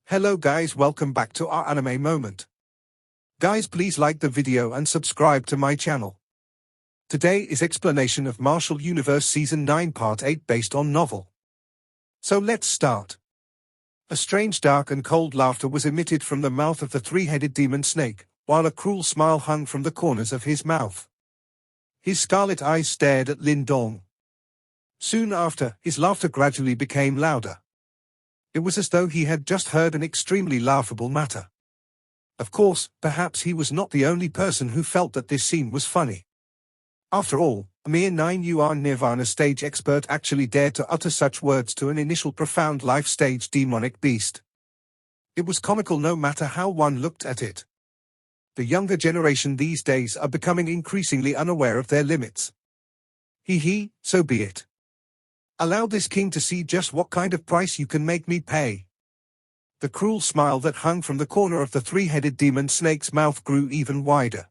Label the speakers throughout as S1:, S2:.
S1: Hello guys, welcome back to our anime moment. Guys, please like the video and subscribe to my channel. Today is explanation of Martial Universe Season 9 Part 8 based on novel. So let's start. A strange dark and cold laughter was emitted from the mouth of the three-headed demon snake, while a cruel smile hung from the corners of his mouth. His scarlet eyes stared at Lin Dong. Soon after, his laughter gradually became louder. It was as though he had just heard an extremely laughable matter. Of course, perhaps he was not the only person who felt that this scene was funny. After all, a mere 9-yuan Nirvana stage expert actually dared to utter such words to an initial profound life stage demonic beast. It was comical no matter how one looked at it. The younger generation these days are becoming increasingly unaware of their limits. So be it. Allow this king to see just what kind of price you can make me pay. The cruel smile that hung from the corner of the three-headed demon snake's mouth grew even wider.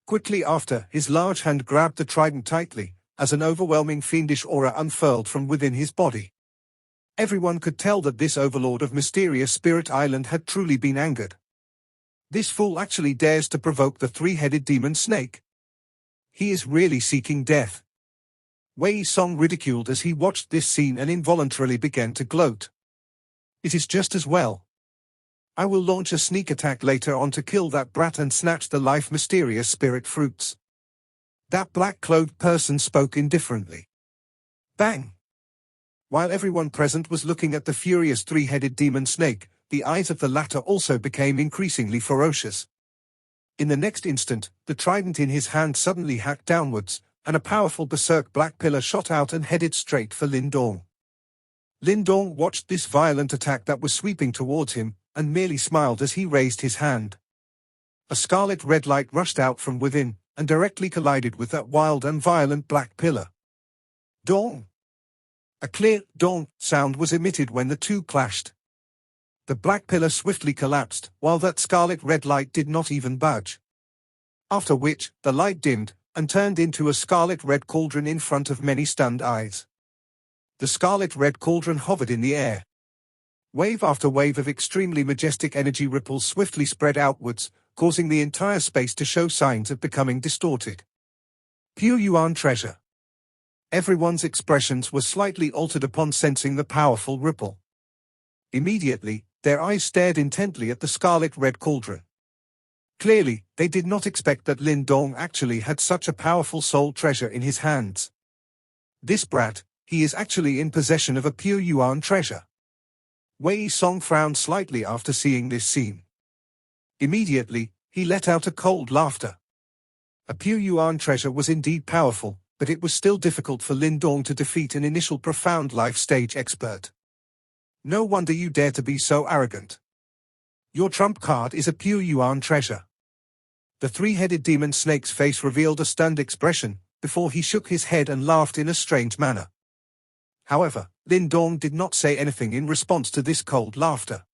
S1: Quickly after, his large hand grabbed the trident tightly, as an overwhelming fiendish aura unfurled from within his body. Everyone could tell that this overlord of mysterious Spirit Island had truly been angered. This fool actually dares to provoke the three-headed demon snake. He is really seeking death. Wei Song ridiculed as he watched this scene and involuntarily began to gloat. It is just as well. I will launch a sneak attack later on to kill that brat and snatch the life mysterious spirit fruits. That black-clothed person spoke indifferently. Bang! While everyone present was looking at the furious three-headed demon snake, the eyes of the latter also became increasingly ferocious. In the next instant, the trident in his hand suddenly hacked downwards, and a powerful berserk black pillar shot out and headed straight for Lin Dong. Lin Dong watched this violent attack that was sweeping towards him, and merely smiled as he raised his hand. A scarlet red light rushed out from within, and directly collided with that wild and violent black pillar. Dong! A clear dong sound was emitted when the two clashed. The black pillar swiftly collapsed, while that scarlet red light did not even budge. After which, the light dimmed, and turned into a scarlet-red cauldron in front of many stunned eyes. The scarlet-red cauldron hovered in the air. Wave after wave of extremely majestic energy ripples swiftly spread outwards, causing the entire space to show signs of becoming distorted. Pure Yuan treasure. Everyone's expressions were slightly altered upon sensing the powerful ripple. Immediately, their eyes stared intently at the scarlet-red cauldron. Clearly, they did not expect that Lin Dong actually had such a powerful soul treasure in his hands. This brat, he is actually in possession of a pure yuan treasure. Wei Song frowned slightly after seeing this scene. Immediately, he let out a cold laughter. A pure yuan treasure was indeed powerful, but it was still difficult for Lin Dong to defeat an initial profound life stage expert. No wonder you dare to be so arrogant. Your trump card is a pure yuan treasure. The three-headed demon snake's face revealed a stunned expression, before he shook his head and laughed in a strange manner. However, Lin Dong did not say anything in response to this cold laughter.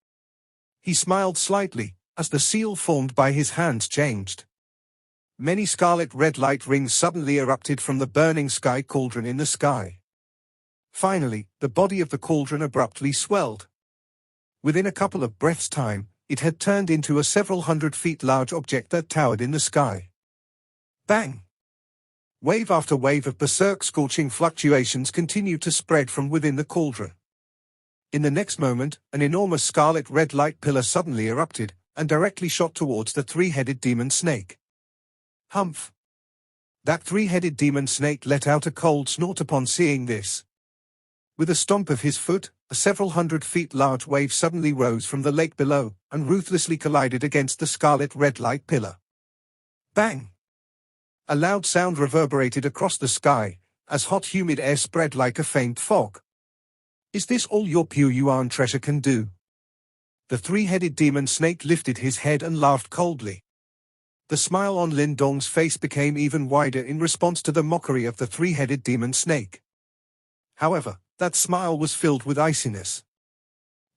S1: He smiled slightly, as the seal formed by his hands changed. Many scarlet red light rings suddenly erupted from the burning sky cauldron in the sky. Finally, the body of the cauldron abruptly swelled. Within a couple of breaths' time, it had turned into a several hundred feet large object that towered in the sky. Bang! Wave after wave of berserk scorching fluctuations continued to spread from within the cauldron. In the next moment, an enormous scarlet red light pillar suddenly erupted, and directly shot towards the three-headed demon snake. Humph! That three-headed demon snake let out a cold snort upon seeing this. With a stomp of his foot, a several hundred feet large wave suddenly rose from the lake below, and ruthlessly collided against the scarlet red light pillar. Bang! A loud sound reverberated across the sky, as hot humid air spread like a faint fog. Is this all your pure yuan treasure can do? The three-headed demon snake lifted his head and laughed coldly. The smile on Lin Dong's face became even wider in response to the mockery of the three-headed demon snake. However, that smile was filled with iciness.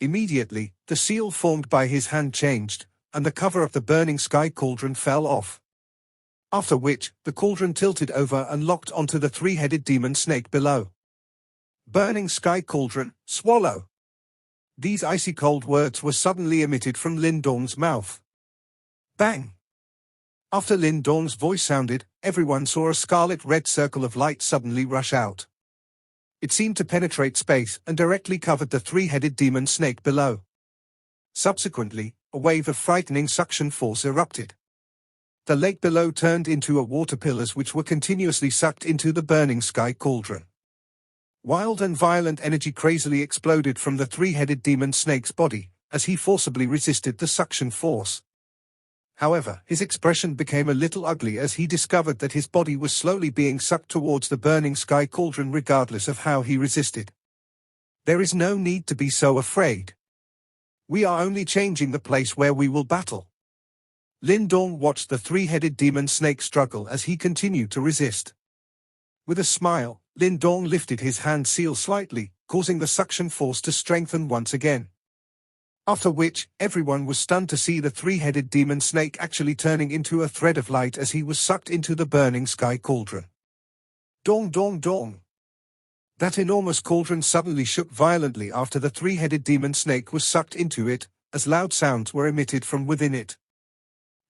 S1: Immediately, the seal formed by his hand changed, and the cover of the burning sky cauldron fell off. After which, the cauldron tilted over and locked onto the three-headed demon snake below. Burning sky cauldron, swallow! These icy cold words were suddenly emitted from Lin Dong's mouth. Bang! After Lin Dong's voice sounded, everyone saw a scarlet-red circle of light suddenly rush out. It seemed to penetrate space and directly covered the three-headed demon snake below. Subsequently, a wave of frightening suction force erupted. The lake below turned into a water pillars which were continuously sucked into the burning sky cauldron. Wild and violent energy crazily exploded from the three-headed demon snake's body, as he forcibly resisted the suction force. However, his expression became a little ugly as he discovered that his body was slowly being sucked towards the burning sky cauldron regardless of how he resisted. There is no need to be so afraid. We are only changing the place where we will battle. Lin Dong watched the three-headed demon snake struggle as he continued to resist. With a smile, Lin Dong lifted his hand seal slightly, causing the suction force to strengthen once again. After which, everyone was stunned to see the three-headed demon snake actually turning into a thread of light as he was sucked into the burning sky cauldron. Dong dong dong! That enormous cauldron suddenly shook violently after the three-headed demon snake was sucked into it, as loud sounds were emitted from within it.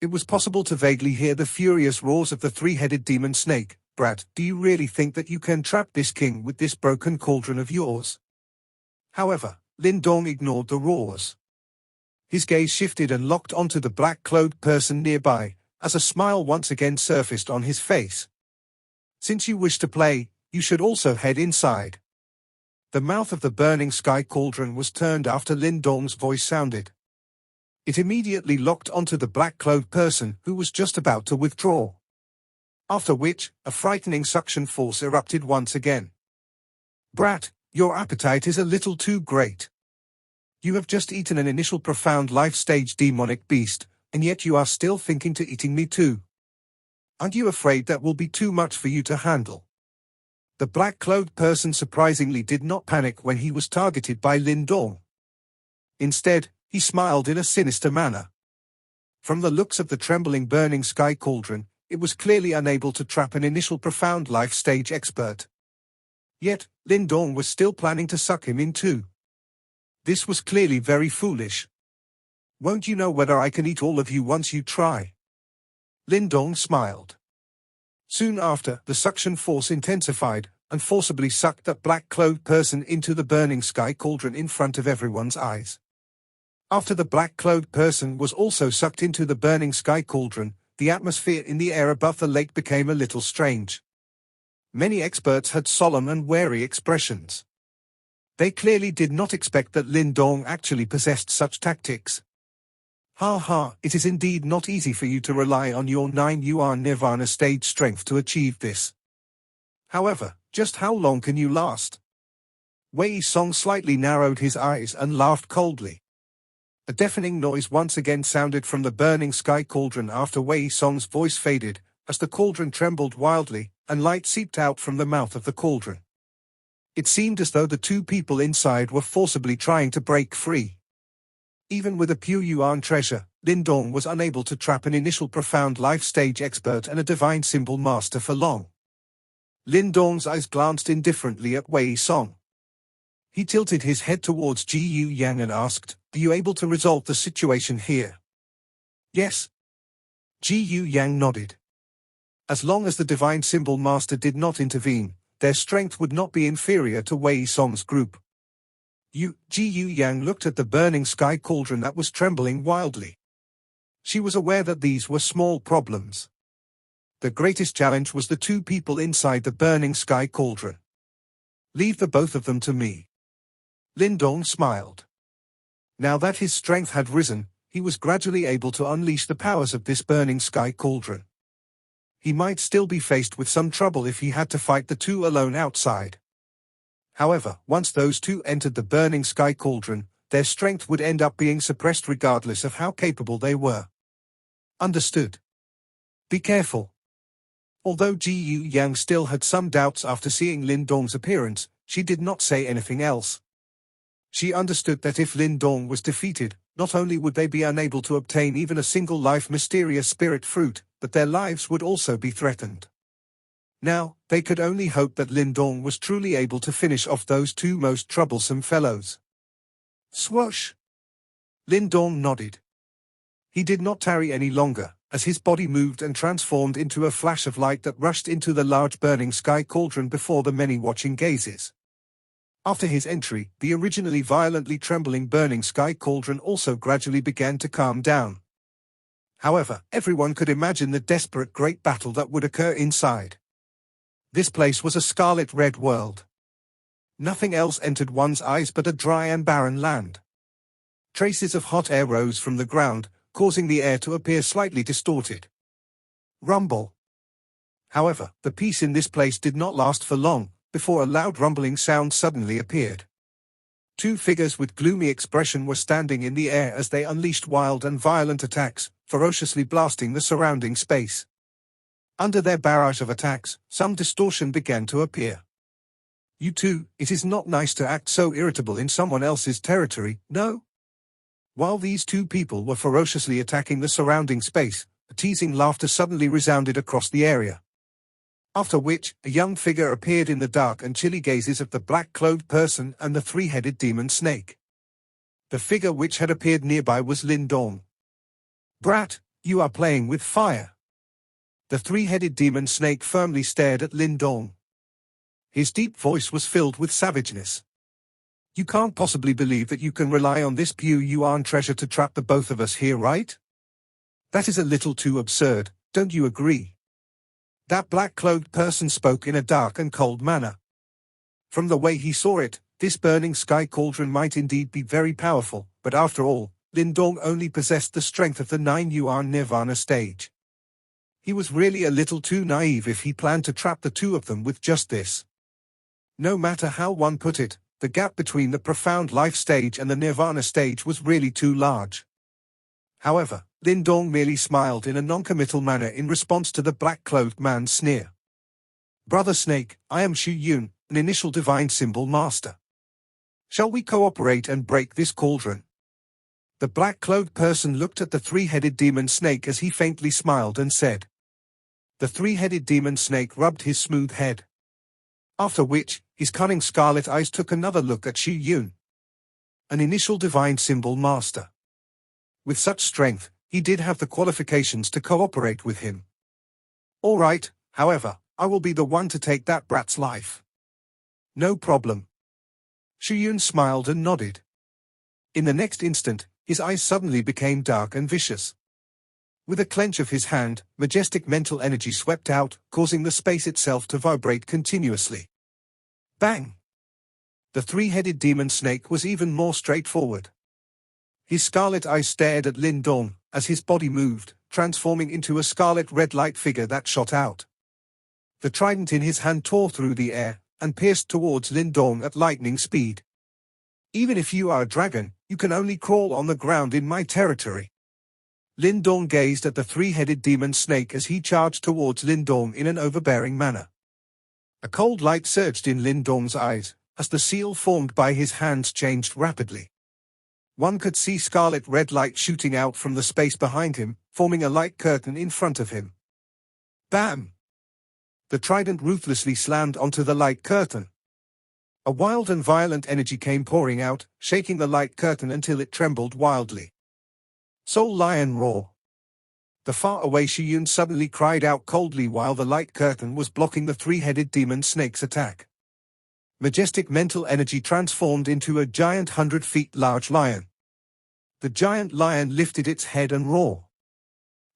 S1: It was possible to vaguely hear the furious roars of the three-headed demon snake. Brat, do you really think that you can trap this king with this broken cauldron of yours? However, Lin Dong ignored the roars. His gaze shifted and locked onto the black-clothed person nearby, as a smile once again surfaced on his face. Since you wish to play, you should also head inside. The mouth of the burning sky cauldron was turned after Lin Dong's voice sounded. It immediately locked onto the black-clothed person who was just about to withdraw. After which, a frightening suction force erupted once again. Brat, your appetite is a little too great. You have just eaten an initial profound life-stage demonic beast, and yet you are still thinking to eating me too. Aren't you afraid that will be too much for you to handle? The black-clothed person surprisingly did not panic when he was targeted by Lin Dong. Instead, he smiled in a sinister manner. From the looks of the trembling burning sky cauldron, it was clearly unable to trap an initial profound life-stage expert. Yet, Lin Dong was still planning to suck him in too. This was clearly very foolish. Won't you know whether I can eat all of you once you try? Lin Dong smiled. Soon after, the suction force intensified, and forcibly sucked that black-clothed person into the burning sky cauldron in front of everyone's eyes. After the black-clothed person was also sucked into the burning sky cauldron, the atmosphere in the air above the lake became a little strange. Many experts had solemn and wary expressions. They clearly did not expect that Lin Dong actually possessed such tactics. Ha ha, it is indeed not easy for you to rely on your 9 yuan nirvana stage strength to achieve this. However, just how long can you last? Wei Song slightly narrowed his eyes and laughed coldly. A deafening noise once again sounded from the burning sky cauldron after Wei Song's voice faded, as the cauldron trembled wildly, and light seeped out from the mouth of the cauldron. It seemed as though the two people inside were forcibly trying to break free. Even with a pure yuan treasure, Lin Dong was unable to trap an initial profound life-stage expert and a divine symbol master for long. Lin Dong's eyes glanced indifferently at Wei Song. He tilted his head towards Ji Yu Yang and asked, "Are you able to resolve the situation here?" "Yes." Ji Yu Yang nodded. As long as the divine symbol master did not intervene, their strength would not be inferior to Wei Song's group. Ji Yu Yang looked at the burning sky cauldron that was trembling wildly. She was aware that these were small problems. The greatest challenge was the two people inside the burning sky cauldron. "Leave the both of them to me." Lin Dong smiled. Now that his strength had risen, he was gradually able to unleash the powers of this burning sky cauldron. He might still be faced with some trouble if he had to fight the two alone outside. However, once those two entered the burning sky cauldron, their strength would end up being suppressed regardless of how capable they were. Understood. Be careful. Although Ji Yu Yang still had some doubts after seeing Lin Dong's appearance, she did not say anything else. She understood that if Lin Dong was defeated, not only would they be unable to obtain even a single life mysterious spirit fruit, but their lives would also be threatened. Now, they could only hope that Lin Dong was truly able to finish off those two most troublesome fellows. Swoosh! Lin Dong nodded. He did not tarry any longer, as his body moved and transformed into a flash of light that rushed into the large burning sky cauldron before the many watching gazes. After his entry, the originally violently trembling burning sky cauldron also gradually began to calm down. However, everyone could imagine the desperate great battle that would occur inside. This place was a scarlet red world. Nothing else entered one's eyes but a dry and barren land. Traces of hot air rose from the ground, causing the air to appear slightly distorted. Rumble. However, the peace in this place did not last for long, before a loud rumbling sound suddenly appeared. Two figures with gloomy expression were standing in the air as they unleashed wild and violent attacks, ferociously blasting the surrounding space. Under their barrage of attacks, some distortion began to appear. You two, it is not nice to act so irritable in someone else's territory, no? While these two people were ferociously attacking the surrounding space, a teasing laughter suddenly resounded across the area. After which, a young figure appeared in the dark and chilly gazes of the black-clothed person and the three-headed demon snake. The figure which had appeared nearby was Lin Dong. Brat, you are playing with fire. The three-headed demon snake firmly stared at Lin Dong. His deep voice was filled with savageness. You can't possibly believe that you can rely on this pure yuan treasure to trap the both of us here, right? That is a little too absurd, don't you agree? That black-clothed person spoke in a dark and cold manner. From the way he saw it, this burning sky cauldron might indeed be very powerful, but after all, Lin Dong only possessed the strength of the 9 yuan nirvana stage. He was really a little too naive if he planned to trap the two of them with just this. No matter how one put it, the gap between the profound life stage and the nirvana stage was really too large. However, Lin Dong merely smiled in a non-committal manner in response to the black-clothed man's sneer. Brother Snake, I am Xu Yun, an initial divine symbol master. Shall we cooperate and break this cauldron? The black-clothed person looked at the three-headed demon snake as he faintly smiled and said. The three-headed demon snake rubbed his smooth head. After which, his cunning scarlet eyes took another look at Xu Yun. An initial divine symbol master. With such strength, he did have the qualifications to cooperate with him. All right, however, I will be the one to take that brat's life. No problem. Xu Yun smiled and nodded. In the next instant, his eyes suddenly became dark and vicious. With a clench of his hand, majestic mental energy swept out, causing the space itself to vibrate continuously. Bang! The three-headed demon snake was even more straightforward. His scarlet eyes stared at Lin Dong, as his body moved, transforming into a scarlet red light figure that shot out. The trident in his hand tore through the air, and pierced towards Lin Dong at lightning speed. Even if you are a dragon, you can only crawl on the ground in my territory. Lin Dong gazed at the three-headed demon snake as he charged towards Lin Dong in an overbearing manner. A cold light surged in Lin Dong's eyes, as the seal formed by his hands changed rapidly. One could see scarlet red light shooting out from the space behind him, forming a light curtain in front of him. Bam! The trident ruthlessly slammed onto the light curtain. A wild and violent energy came pouring out, shaking the light curtain until it trembled wildly. Soul Lion Roar! The far-away Xu Yun suddenly cried out coldly while the light curtain was blocking the three-headed demon snake's attack. Majestic mental energy transformed into a giant 100 feet large lion. The giant lion lifted its head and roared.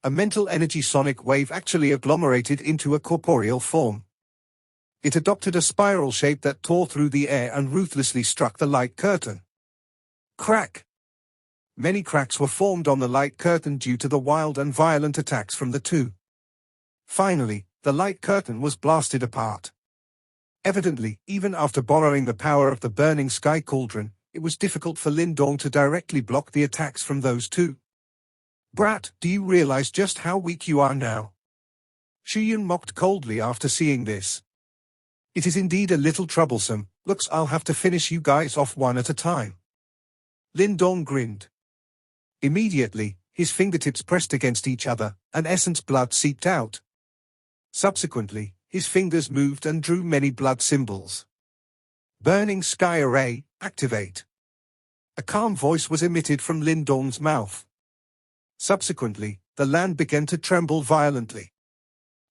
S1: A mental energy sonic wave actually agglomerated into a corporeal form. It adopted a spiral shape that tore through the air and ruthlessly struck the light curtain. Crack! Many cracks were formed on the light curtain due to the wild and violent attacks from the two. Finally, the light curtain was blasted apart. Evidently, even after borrowing the power of the burning sky cauldron, it was difficult for Lin Dong to directly block the attacks from those two. Brat, do you realize just how weak you are now? Xu Yun mocked coldly after seeing this. It is indeed a little troublesome. Looks I'll have to finish you guys off one at a time. Lin Dong grinned. Immediately, his fingertips pressed against each other, and essence blood seeped out. Subsequently, his fingers moved and drew many blood symbols. Burning Sky Array, activate. A calm voice was emitted from Lin Dong's mouth. Subsequently, the land began to tremble violently.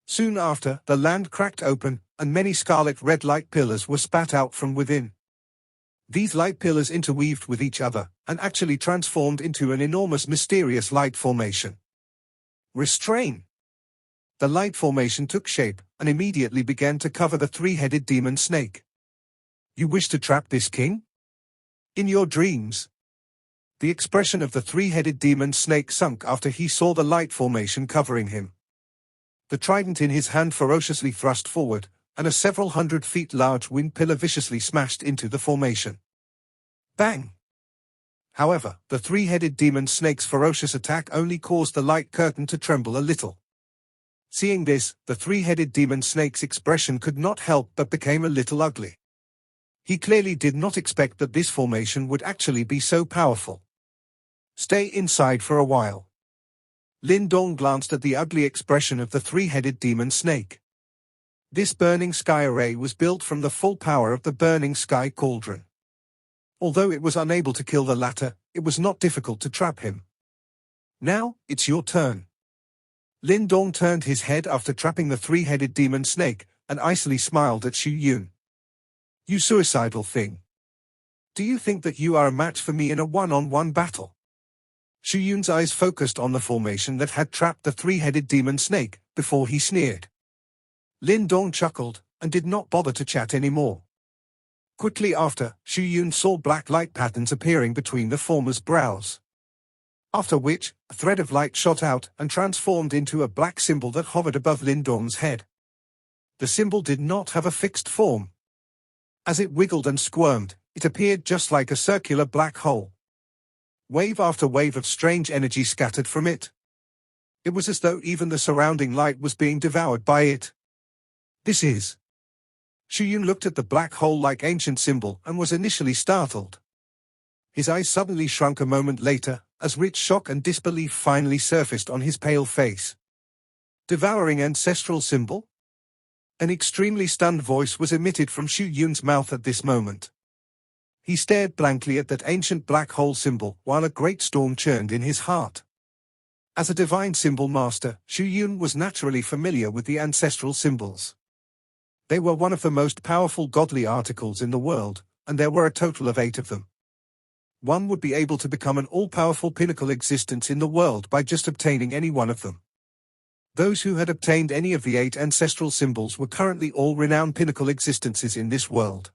S1: Soon after, the land cracked open, and many scarlet red light pillars were spat out from within. These light pillars interweaved with each other, and actually transformed into an enormous mysterious light formation. Restrain! The light formation took shape, and immediately began to cover the three-headed demon snake. You wish to trap this king? In your dreams. The expression of the three-headed demon snake sunk after he saw the light formation covering him. The trident in his hand ferociously thrust forward, and a several hundred feet large wind pillar viciously smashed into the formation. Bang! However, the three-headed demon snake's ferocious attack only caused the light curtain to tremble a little. Seeing this, the three-headed demon snake's expression could not help but became a little ugly. He clearly did not expect that this formation would actually be so powerful. Stay inside for a while. Lin Dong glanced at the ugly expression of the three-headed demon snake. This burning sky array was built from the full power of the burning sky cauldron. Although it was unable to kill the latter, it was not difficult to trap him. Now, it's your turn. Lin Dong turned his head after trapping the three-headed demon snake, and icily smiled at Xu Yun. You suicidal thing. Do you think that you are a match for me in a one-on-one battle? Xu Yun's eyes focused on the formation that had trapped the three-headed demon snake, before he sneered. Lin Dong chuckled, and did not bother to chat anymore. Quickly after, Xu Yun saw black light patterns appearing between the former's brows. After which, a thread of light shot out and transformed into a black symbol that hovered above Lin Dong's head. The symbol did not have a fixed form. As it wiggled and squirmed, it appeared just like a circular black hole. Wave after wave of strange energy scattered from it. It was as though even the surrounding light was being devoured by it. This is... Xu Yun looked at the black hole-like ancient symbol and was initially startled. His eyes suddenly shrunk a moment later, as rich shock and disbelief finally surfaced on his pale face. Devouring ancestral symbol? An extremely stunned voice was emitted from Xu Yun's mouth at this moment. He stared blankly at that ancient black hole symbol while a great storm churned in his heart. As a divine symbol master, Xu Yun was naturally familiar with the ancestral symbols. They were one of the most powerful godly articles in the world, and there were a total of 8 of them. One would be able to become an all-powerful pinnacle existence in the world by just obtaining any one of them. Those who had obtained any of the 8 ancestral symbols were currently all renowned pinnacle existences in this world.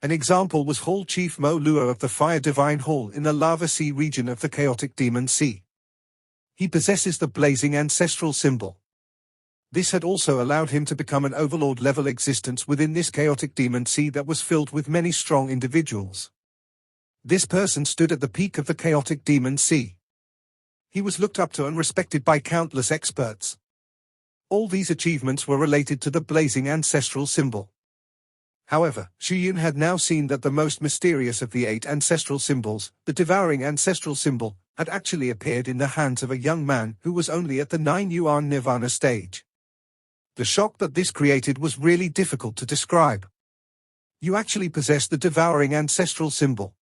S1: An example was Hall Chief Mo Luo of the Fire Divine Hall in the Lava Sea region of the Chaotic Demon Sea. He possesses the blazing ancestral symbol. This had also allowed him to become an overlord-level existence within this chaotic demon sea that was filled with many strong individuals. This person stood at the peak of the chaotic demon sea. He was looked up to and respected by countless experts. All these achievements were related to the blazing ancestral symbol. However, Xu Yun had now seen that the most mysterious of the 8 ancestral symbols, the devouring ancestral symbol, had actually appeared in the hands of a young man who was only at the 9 Yuan Nirvana stage. The shock that this created was really difficult to describe. You actually possess the devouring ancestral symbol.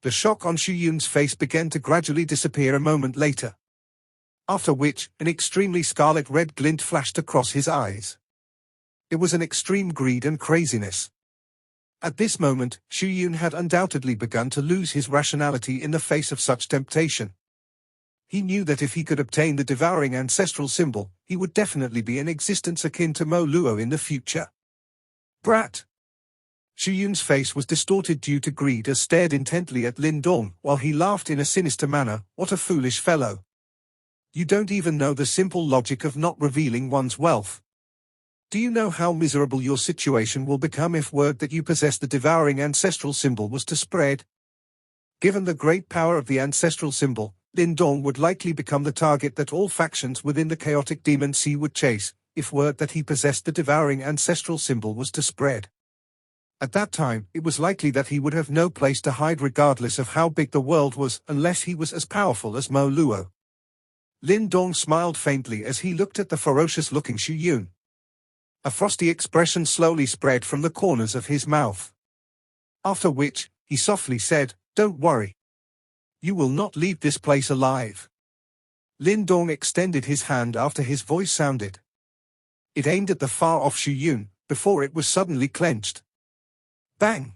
S1: The shock on Xu Yun's face began to gradually disappear a moment later. After which, an extremely scarlet red glint flashed across his eyes. It was an extreme greed and craziness. At this moment, Xu Yun had undoubtedly begun to lose his rationality in the face of such temptation. He knew that if he could obtain the devouring ancestral symbol, he would definitely be an existence akin to Mo Luo in the future. Brat! Xu Yun's face was distorted due to greed as stared intently at Lin Dong while he laughed in a sinister manner. What a foolish fellow. You don't even know the simple logic of not revealing one's wealth. Do you know how miserable your situation will become if word that you possess the devouring ancestral symbol was to spread? Given the great power of the ancestral symbol, Lin Dong would likely become the target that all factions within the chaotic demon sea would chase, if word that he possessed the devouring ancestral symbol was to spread. At that time, it was likely that he would have no place to hide regardless of how big the world was, unless he was as powerful as Mo Luo. Lin Dong smiled faintly as he looked at the ferocious-looking Xu Yun. A frosty expression slowly spread from the corners of his mouth. After which, he softly said, Don't worry. You will not leave this place alive. Lin Dong extended his hand after his voice sounded. It aimed at the far-off Xu Yun, before it was suddenly clenched. Bang!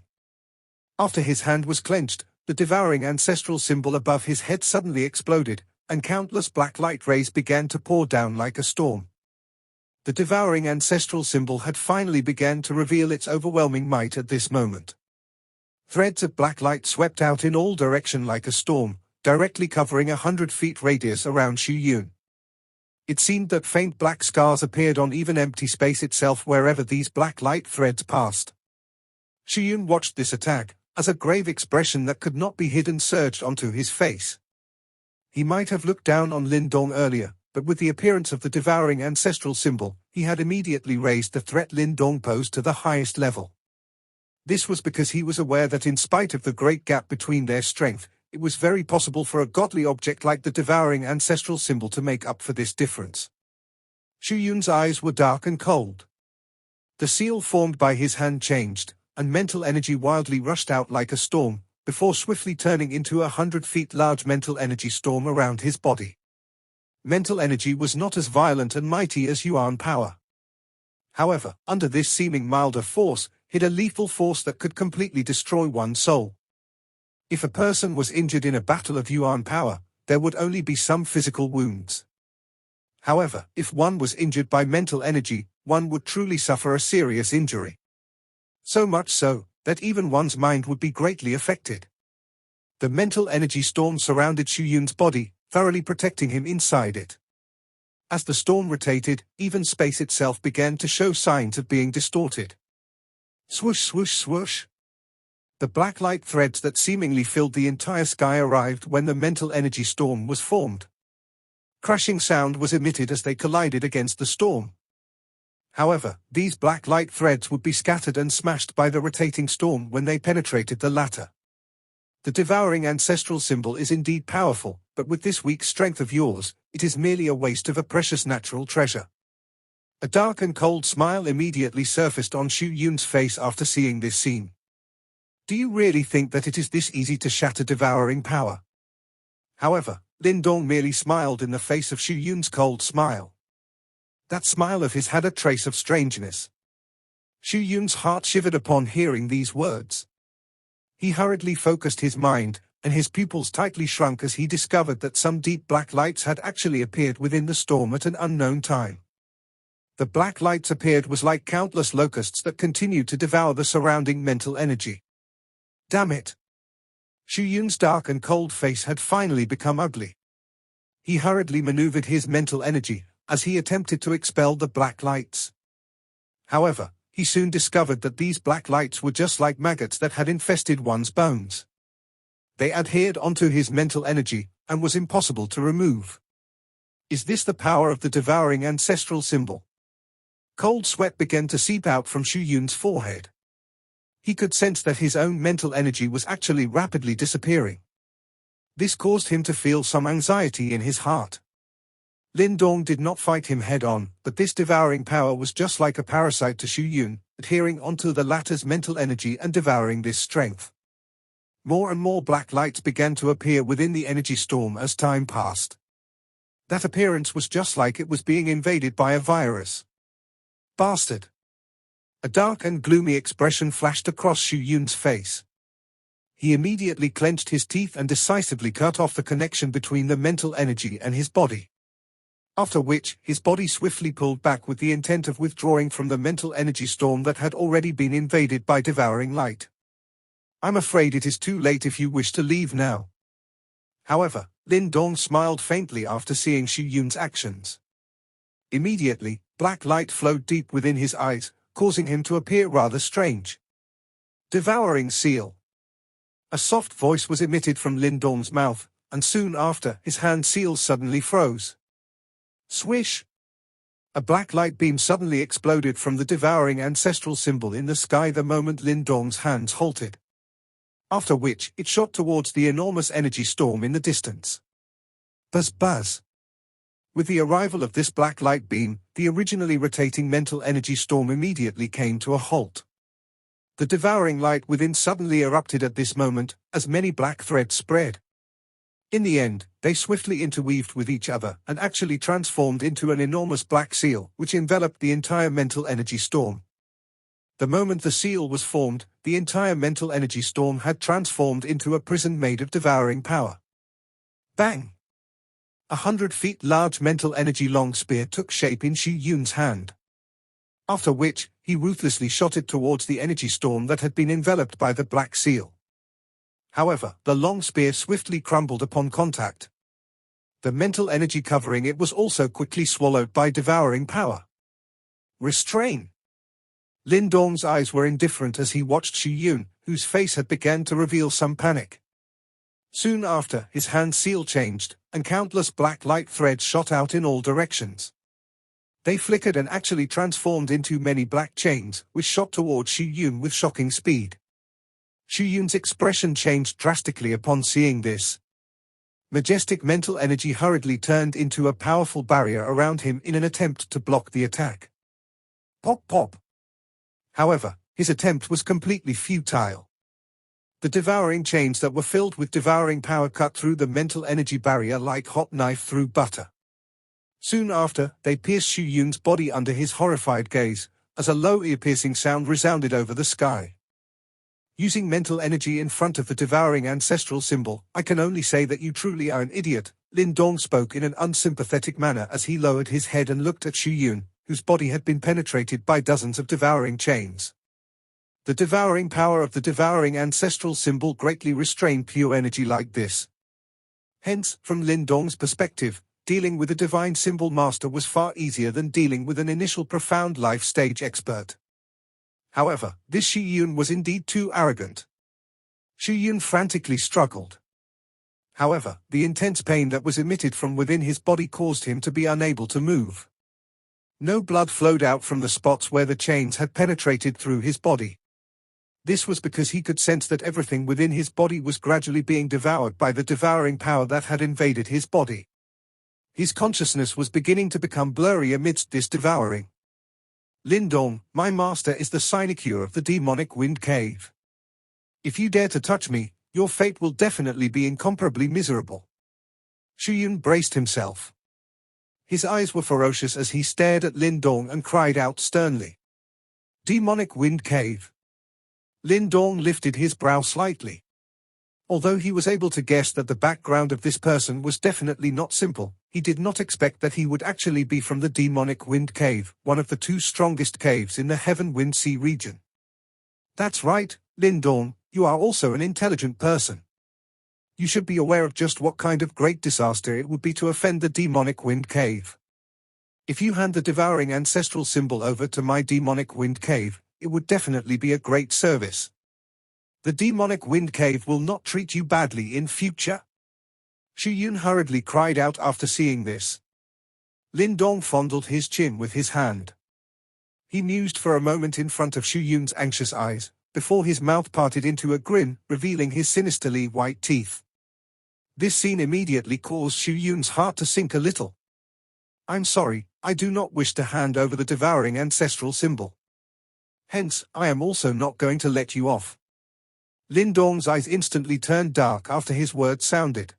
S1: After his hand was clenched, the devouring ancestral symbol above his head suddenly exploded, and countless black light rays began to pour down like a storm. The devouring ancestral symbol had finally begun to reveal its overwhelming might at this moment. Threads of black light swept out in all directions like a storm, directly covering 100 feet radius around Xu Yun. It seemed that faint black scars appeared on even empty space itself wherever these black light threads passed. Xu Yun watched this attack, as a grave expression that could not be hidden surged onto his face. He might have looked down on Lin Dong earlier, but with the appearance of the devouring ancestral symbol, he had immediately raised the threat Lin Dong posed to the highest level. This was because he was aware that in spite of the great gap between their strength, it was very possible for a godly object like the devouring ancestral symbol to make up for this difference. Xu Yun's eyes were dark and cold. The seal formed by his hand changed, and mental energy wildly rushed out like a storm, before swiftly turning into 100 feet large mental energy storm around his body. Mental energy was not as violent and mighty as Yuan power. However, under this seeming milder force, hid a lethal force that could completely destroy one's soul. If a person was injured in a battle of Yuan power, there would only be some physical wounds. However, if one was injured by mental energy, one would truly suffer a serious injury. So much so, that even one's mind would be greatly affected. The mental energy storm surrounded Xu Yun's body, thoroughly protecting him inside it. As the storm rotated, even space itself began to show signs of being distorted. Swoosh swoosh swoosh. The black light threads that seemingly filled the entire sky arrived when the mental energy storm was formed. Crashing sound was emitted as they collided against the storm. However, these black light threads would be scattered and smashed by the rotating storm when they penetrated the latter. The devouring ancestral symbol is indeed powerful, but with this weak strength of yours, it is merely a waste of a precious natural treasure. A dark and cold smile immediately surfaced on Xu Yun's face after seeing this scene. Do you really think that it is this easy to shatter devouring power? However, Lin Dong merely smiled in the face of Xu Yun's cold smile. That smile of his had a trace of strangeness. Xu Yun's heart shivered upon hearing these words. He hurriedly focused his mind, and his pupils tightly shrunk as he discovered that some deep black lights had actually appeared within the storm at an unknown time. The black lights appeared was like countless locusts that continued to devour the surrounding mental energy. Damn it! Xu Yun's dark and cold face had finally become ugly. He hurriedly maneuvered his mental energy, as he attempted to expel the black lights. However, he soon discovered that these black lights were just like maggots that had infested one's bones. They adhered onto his mental energy, and was impossible to remove. Is this the power of the devouring ancestral symbol? Cold sweat began to seep out from Xu Yun's forehead. He could sense that his own mental energy was actually rapidly disappearing. This caused him to feel some anxiety in his heart. Lin Dong did not fight him head-on, but this devouring power was just like a parasite to Xu Yun, adhering onto the latter's mental energy and devouring this strength. More and more black lights began to appear within the energy storm as time passed. That appearance was just like it was being invaded by a virus. Bastard! A dark and gloomy expression flashed across Xu Yun's face. He immediately clenched his teeth and decisively cut off the connection between the mental energy and his body. After which, his body swiftly pulled back with the intent of withdrawing from the mental energy storm that had already been invaded by devouring light. I'm afraid it is too late if you wish to leave now. However, Lin Dong smiled faintly after seeing Xu Yun's actions. Immediately, black light flowed deep within his eyes, causing him to appear rather strange. Devouring seal. A soft voice was emitted from Lin Dong's mouth, and soon after, his hand seal suddenly froze. Swish! A black light beam suddenly exploded from the devouring ancestral symbol in the sky the moment Lin Dong's hands halted. After which, it shot towards the enormous energy storm in the distance. Buzz buzz! With the arrival of this black light beam, the originally rotating mental energy storm immediately came to a halt. The devouring light within suddenly erupted at this moment, as many black threads spread. In the end, they swiftly interweaved with each other and actually transformed into an enormous black seal, which enveloped the entire mental energy storm. The moment the seal was formed, the entire mental energy storm had transformed into a prison made of devouring power. Bang! 100 feet large mental energy long spear took shape in Xu Yun's hand. After which, he ruthlessly shot it towards the energy storm that had been enveloped by the black seal. However, the long spear swiftly crumbled upon contact. The mental energy covering it was also quickly swallowed by devouring power. Restrain! Lin Dong's eyes were indifferent as he watched Xu Yun, whose face had begun to reveal some panic. Soon after, his hand seal changed, and countless black light threads shot out in all directions. They flickered and actually transformed into many black chains, which shot towards Xu Yun with shocking speed. Xu Yun's expression changed drastically upon seeing this. Majestic mental energy hurriedly turned into a powerful barrier around him in an attempt to block the attack. Pop pop! However, his attempt was completely futile. The devouring chains that were filled with devouring power cut through the mental energy barrier like hot knife through butter. Soon after, they pierced Xu Yun's body under his horrified gaze, as a low ear-piercing sound resounded over the sky. Using mental energy in front of the devouring ancestral symbol, I can only say that you truly are an idiot, Lin Dong spoke in an unsympathetic manner as he lowered his head and looked at Xu Yun, whose body had been penetrated by dozens of devouring chains. The devouring power of the devouring ancestral symbol greatly restrained pure energy like this. Hence, from Lin Dong's perspective, dealing with a divine symbol master was far easier than dealing with an initial profound life stage expert. However, this Xu Yun was indeed too arrogant. Xu Yun frantically struggled. However, the intense pain that was emitted from within his body caused him to be unable to move. No blood flowed out from the spots where the chains had penetrated through his body. This was because he could sense that everything within his body was gradually being devoured by the devouring power that had invaded his body. His consciousness was beginning to become blurry amidst this devouring. Lin Dong, my master is the sinecure of the demonic wind cave. If you dare to touch me, your fate will definitely be incomparably miserable. Xu Yun braced himself. His eyes were ferocious as he stared at Lin Dong and cried out sternly. Demonic wind cave. Lin Dong lifted his brow slightly. Although he was able to guess that the background of this person was definitely not simple, he did not expect that he would actually be from the demonic wind cave, one of the two strongest caves in the Heaven Wind Sea region. That's right, Lin Dong, you are also an intelligent person. You should be aware of just what kind of great disaster it would be to offend the demonic wind cave. If you hand the devouring ancestral symbol over to my demonic wind cave, it would definitely be a great service. The demonic wind cave will not treat you badly in future. Xu Yun hurriedly cried out after seeing this. Lin Dong fondled his chin with his hand. He mused for a moment in front of Xu Yun's anxious eyes, before his mouth parted into a grin, revealing his sinisterly white teeth. This scene immediately caused Xu Yun's heart to sink a little. I'm sorry, I do not wish to hand over the devouring ancestral symbol. Hence, I am also not going to let you off. Lin Dong's eyes instantly turned dark after his words sounded.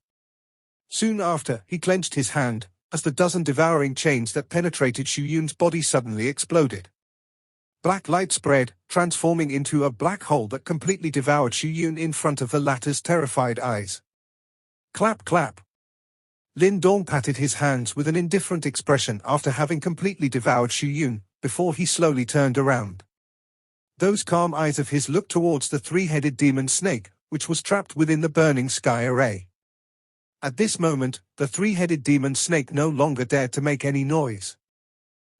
S1: Soon after, he clenched his hand, as the dozen devouring chains that penetrated Xu Yun's body suddenly exploded. Black light spread, transforming into a black hole that completely devoured Xu Yun in front of the latter's terrified eyes. Clap clap. Lin Dong patted his hands with an indifferent expression after having completely devoured Xu Yun, before he slowly turned around. Those calm eyes of his looked towards the three-headed demon snake, which was trapped within the burning sky array. At this moment, the three-headed demon snake no longer dared to make any noise.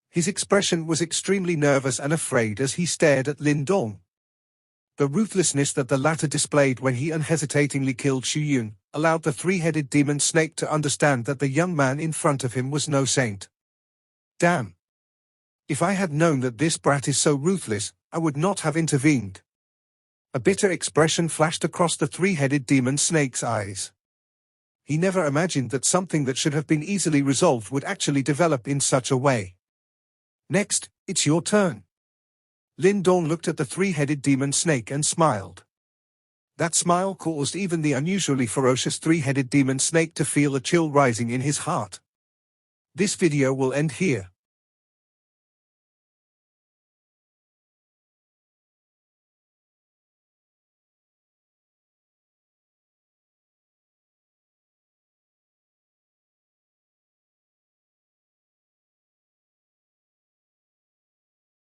S1: His expression was extremely nervous and afraid as he stared at Lin Dong. The ruthlessness that the latter displayed when he unhesitatingly killed Xu Yun allowed the three-headed demon snake to understand that the young man in front of him was no saint. Damn! If I had known that this brat is so ruthless, I would not have intervened. A bitter expression flashed across the three-headed demon snake's eyes. He never imagined that something that should have been easily resolved would actually develop in such a way. Next, it's your turn. Lin Dong looked at the three-headed demon snake and smiled. That smile caused even the unusually ferocious three-headed demon snake to feel a chill rising in his heart. This video will end here.